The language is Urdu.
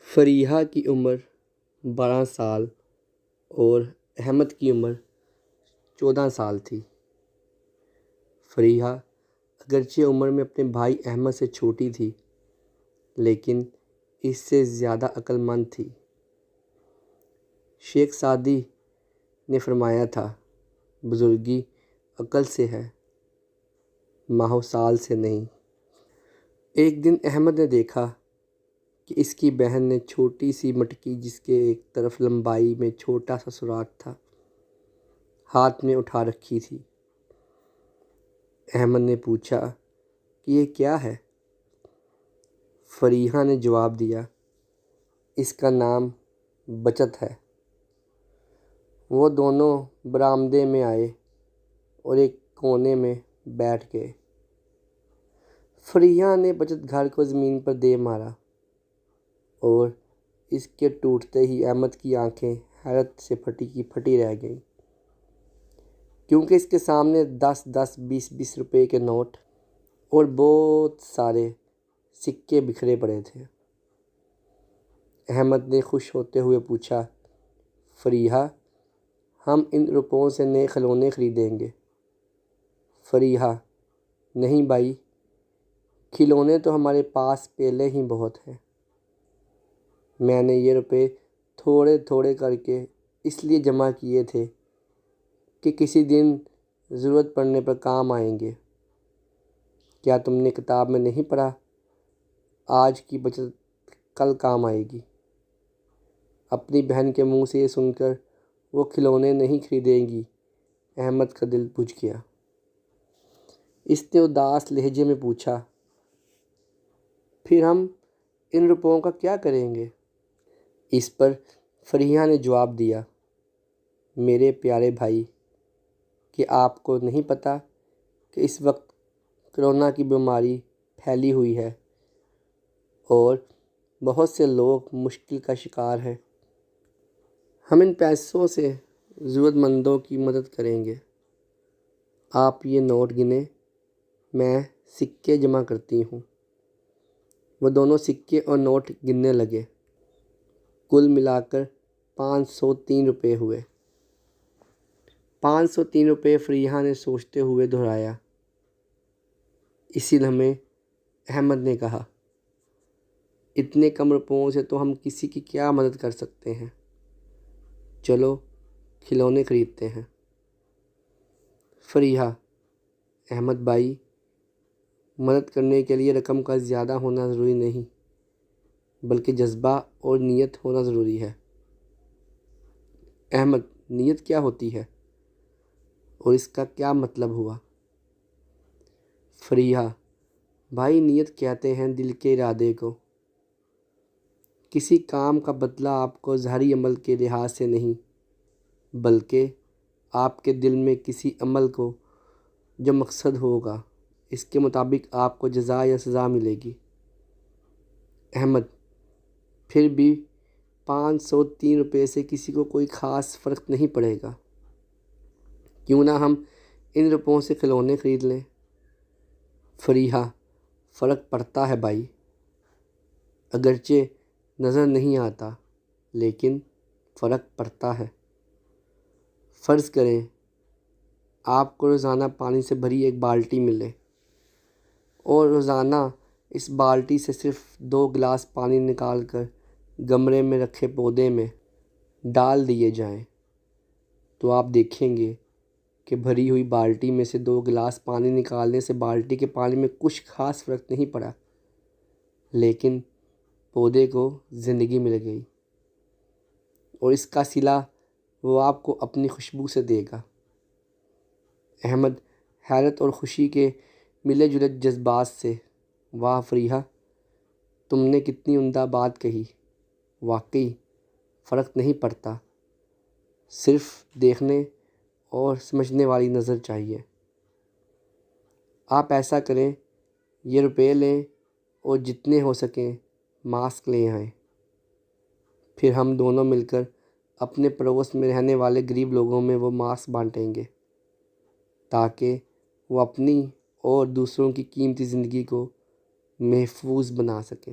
فریحہ کی عمر 12 سال اور احمد کی عمر 14 سال تھی۔ فریحہ اگرچہ عمر میں اپنے بھائی احمد سے چھوٹی تھی، لیکن اس سے زیادہ عقل مند تھی۔ شیخ سعدی نے فرمایا تھا، بزرگی عقل سے ہے، ماہ و سال سے نہیں۔ ایک دن احمد نے دیکھا کہ اس کی بہن نے چھوٹی سی مٹکی جس کے ایک طرف لمبائی میں چھوٹا سا سوراخ تھا، ہاتھ میں اٹھا رکھی تھی۔ احمد نے پوچھا کہ یہ کیا ہے؟ فریحہ نے جواب دیا، اس کا نام بچت ہے۔ وہ دونوں برآمدے میں آئے اور ایک کونے میں بیٹھ گئے۔ فریحہ نے بچت گھر کو زمین پر دے مارا اور اس کے ٹوٹتے ہی احمد کی آنکھیں حیرت سے پھٹی کی پھٹی رہ گئیں، کیونکہ اس کے سامنے 10-10 20-20 روپے کے نوٹ اور بہت سارے سکے بکھرے پڑے تھے۔ احمد نے خوش ہوتے ہوئے پوچھا، فریحہ، ہم ان روپوں سے نئے کھلونے خریدیں گے۔ فریحہ، نہیں بھائی، کھلونے تو ہمارے پاس پہلے ہی بہت ہیں۔ میں نے یہ روپے تھوڑے تھوڑے کر کے اس لیے جمع کیے تھے کہ کسی دن ضرورت پڑنے پر کام آئیں گے۔ کیا تم نے کتاب میں نہیں پڑھا، آج کی بچت کل کام آئے گی؟ اپنی بہن کے منہ سے یہ سن کر وہ کھلونے نہیں خریدیں گی، احمد کا دل بجھ گیا۔ اس نے اداس لہجے میں پوچھا، پھر ہم ان روپوں کا کیا کریں گے؟ اس پر فریحہ نے جواب دیا، میرے پیارے بھائی، کہ آپ کو نہیں پتہ کہ اس وقت کرونا کی بیماری پھیلی ہوئی ہے اور بہت سے لوگ مشکل کا شکار ہیں۔ ہم ان پیسوں سے ضرورت مندوں کی مدد کریں گے۔ آپ یہ نوٹ گنیں، میں سکے جمع کرتی ہوں۔ وہ دونوں سکے اور نوٹ گننے لگے۔ کل ملا کر 503 روپے ہوئے۔ 503 روپے، فریحہ نے سوچتے ہوئے دہرایا۔ اسی لمحے احمد نے کہا، اتنے کم روپوں سے تو ہم کسی کی کیا مدد کر سکتے ہیں، چلو کھلونے خریدتے ہیں۔ فریحہ، احمد بھائی، مدد کرنے کے لیے رقم کا زیادہ ہونا ضروری نہیں، بلکہ جذبہ اور نیت ہونا ضروری ہے۔ احمد، نیت کیا ہوتی ہے اور اس کا کیا مطلب ہوا؟ فریحہ، بھائی، نیت کہتے ہیں دل کے ارادے کو۔ کسی کام کا بدلہ آپ کو ظاہری عمل کے لحاظ سے نہیں، بلکہ آپ کے دل میں کسی عمل کو جو مقصد ہوگا اس کے مطابق آپ کو جزا یا سزا ملے گی۔ احمد، پھر بھی 503 روپے سے کسی کو کوئی خاص فرق نہیں پڑے گا، کیوں نہ ہم ان روپوں سے کھلونے خرید لیں؟ فریحہ، فرق پڑتا ہے بھائی، اگرچہ نظر نہیں آتا، لیکن فرق پڑتا ہے۔ فرض کریں آپ کو روزانہ پانی سے بھری ایک بالٹی ملے اور روزانہ اس بالٹی سے صرف 2 گلاس پانی نکال کر گملے میں رکھے پودے میں ڈال دیے جائیں، تو آپ دیکھیں گے کہ بھری ہوئی بالٹی میں سے 2 گلاس پانی نکالنے سے بالٹی کے پانی میں کچھ خاص فرق نہیں پڑا، لیکن پودے کو زندگی مل گئی اور اس کا صلہ وہ آپ کو اپنی خوشبو سے دے گا۔ احمد حیرت اور خوشی کے ملے جلے جذبات سے، واہ فریحہ، تم نے کتنی عمدہ بات کہی، واقعی فرق نہیں پڑتا، صرف دیکھنے اور سمجھنے والی نظر چاہیے۔ آپ ایسا کریں، یہ روپے لیں اور جتنے ہو سکیں ماسک لے آئیں، پھر ہم دونوں مل کر اپنے پڑوس میں رہنے والے غریب لوگوں میں وہ ماسک بانٹیں گے، تاکہ وہ اپنی اور دوسروں کی قیمتی زندگی کو محفوظ بنا سکیں۔